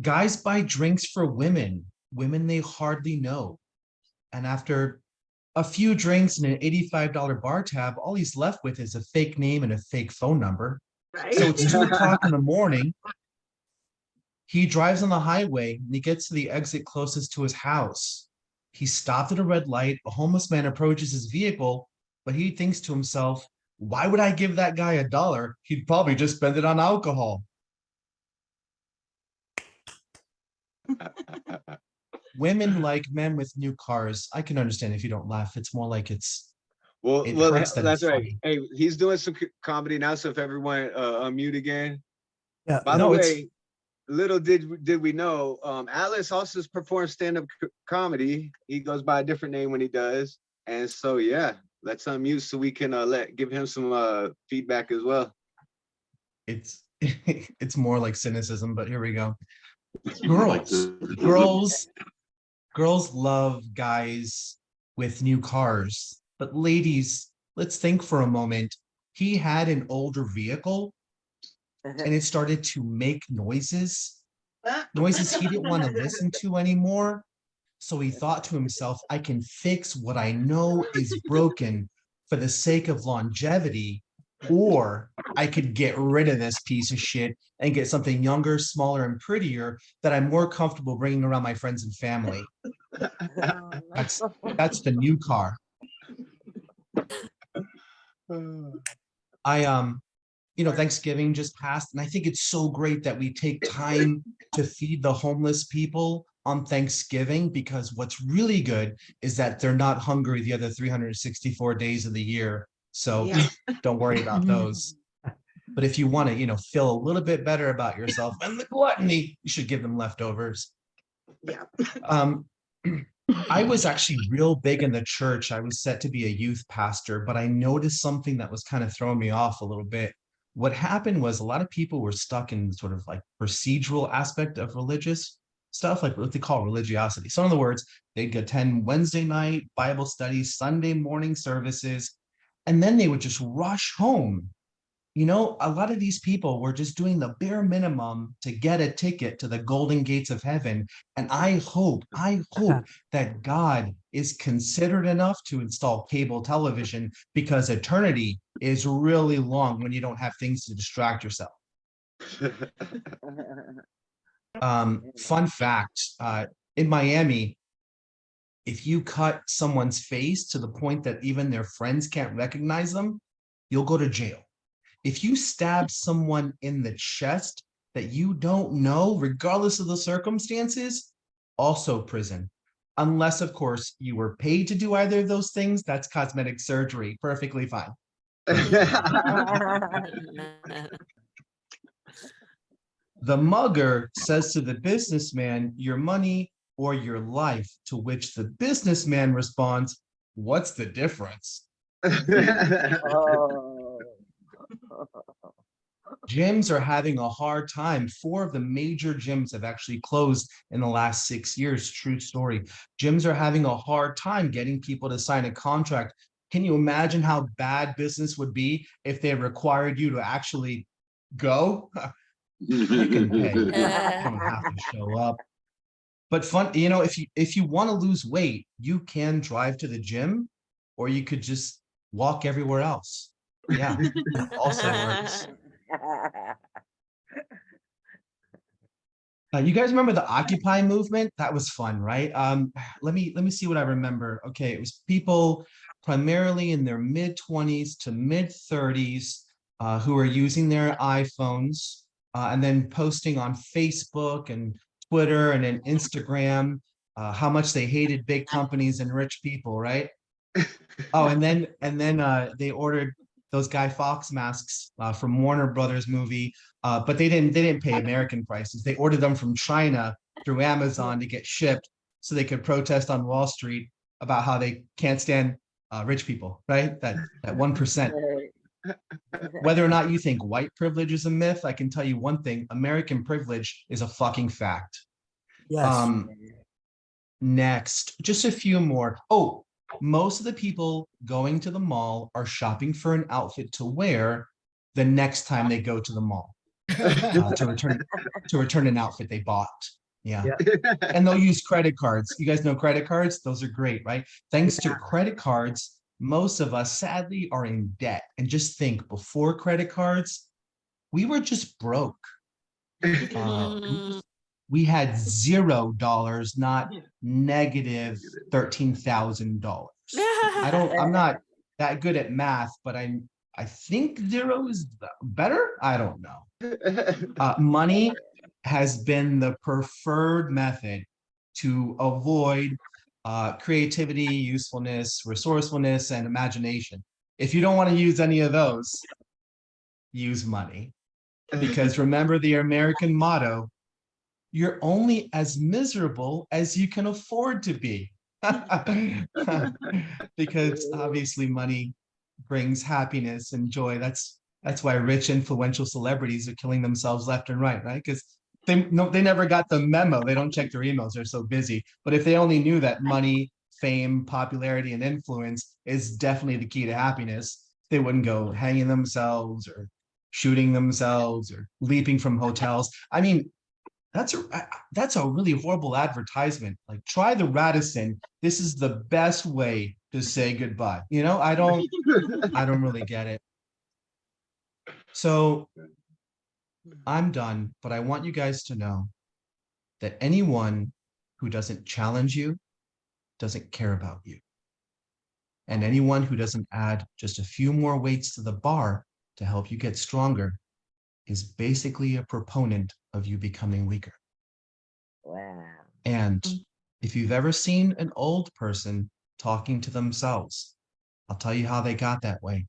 Guys buy drinks for women they hardly know. And after a few drinks and an $85 bar tab, all he's left with is a fake name and a fake phone number. So Right. it's 2 o'clock in the morning. He drives on the highway and he gets to the exit closest to his house. He stopped at a red light. A homeless man approaches his vehicle, but he thinks to himself, why would I give that guy $1? He'd probably just spend it on alcohol. Women like men with new cars. I can understand if you don't laugh. It's more like it hurts that That's it's right. funny. Hey, he's doing some comedy now. So if everyone unmute again. Yeah. By the No, it's way, little did we know, Alice also performs stand-up comedy. He goes by a different name when he does. And so yeah, let's unmute so we can give him some feedback as well. it's it's more like cynicism, but here we go. Like Girls love guys with new cars, but ladies, let's think for a moment. He had an older vehicle and it started to make noises he didn't want to listen to anymore. So he thought to himself, I can fix what I know is broken for the sake of longevity, or I could get rid of this piece of shit and get something younger, smaller, and prettier that I'm more comfortable bringing around my friends and family. That's the new car. Thanksgiving just passed, and I think it's so great that we take time to feed the homeless people on Thanksgiving, because what's really good is that they're not hungry the other 364 days of the year. So Yeah. don't worry about those. But if you want to, feel a little bit better about yourself and the gluttony, you should give them leftovers. Yeah. I was actually real big in the church. I was set to be a youth pastor, but I noticed something that was kind of throwing me off a little bit. What happened was a lot of people were stuck in sort of like procedural aspect of religious stuff, like what they call religiosity. So in other words, they'd attend Wednesday night Bible studies, Sunday morning services, and then they would just rush home. A lot of these people were just doing the bare minimum to get a ticket to the golden gates of heaven. And I hope that God is considerate enough to install cable television, because eternity is really long when you don't have things to distract yourself. Fun fact, in Miami, if you cut someone's face to the point that even their friends can't recognize them, you'll go to jail. If you stab someone in the chest that you don't know, regardless of the circumstances, also prison. Unless, of course, you were paid to do either of those things, that's cosmetic surgery. Perfectly fine. The mugger says to the businessman, your money or your life, to which the businessman responds, what's the difference? Gyms are having a hard time. 4 of the major gyms have actually closed in the last 6 years. True story. Gyms are having a hard time getting people to sign a contract. Can you imagine how bad business would be if they required you to actually go? You can pay. You don't have to show up. But fun, if you want to lose weight, you can drive to the gym, or you could just walk everywhere else. Yeah, also works. You guys remember the Occupy movement? That was fun, right? Let me see what I remember. Okay, it was people primarily in their mid-20s to mid-30s who were using their iPhones and then posting on Facebook and Twitter and then Instagram how much they hated big companies and rich people, right? Oh, and then they ordered those Guy Fawkes masks from Warner Brothers movie, but they didn't pay American prices. They ordered them from China through Amazon to get shipped so they could protest on Wall Street about how they can't stand rich people, right? That 1%. Whether or not you think white privilege is a myth, I can tell you one thing: American privilege is a fucking fact. Yes. Next, just a few more. Oh, most of the people going to the mall are shopping for an outfit to wear the next time they go to the mall. to return an outfit they bought. Yeah. And they'll use credit cards. You guys know credit cards? Those are great, right? Thanks to credit cards, most of us sadly are in debt. And just think, before credit cards, we were just broke. We had $0, not negative $13,000. I'm not that good at math, but I think zero is better. I don't know. Money has been the preferred method to avoid creativity, usefulness, resourcefulness, and imagination. If you don't want to use any of those, use money. Because remember the American motto, you're only as miserable as you can afford to be. Because obviously money brings happiness and joy. That's why rich, influential celebrities are killing themselves left and right, right? Because they never got the memo. They don't check their emails. They're so busy. But if they only knew that money, fame, popularity, and influence is definitely the key to happiness, they wouldn't go hanging themselves or shooting themselves or leaping from hotels. I mean, that's a really horrible advertisement. Like, try the Radisson. This is the best way to say goodbye. You know, I don't really get it. So I'm done, but I want you guys to know that anyone who doesn't challenge you doesn't care about you. And anyone who doesn't add just a few more weights to the bar to help you get stronger is basically a proponent of you becoming weaker. Wow. And if you've ever seen an old person talking to themselves, I'll tell you how they got that way.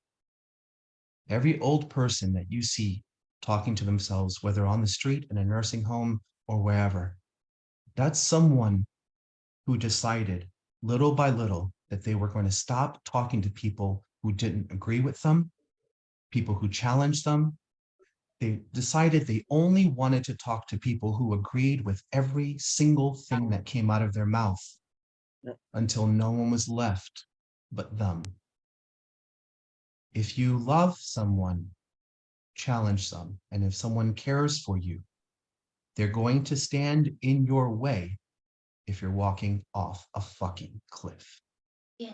Every old person that you see talking to themselves, whether on the street, in a nursing home, or wherever, that's someone who decided little by little that they were going to stop talking to people who didn't agree with them, people who challenged them. They decided they only wanted to talk to people who agreed with every single thing that came out of their mouth until no one was left but them. If you love someone, challenge them. And if someone cares for you, they're going to stand in your way if you're walking off a fucking cliff. Yeah.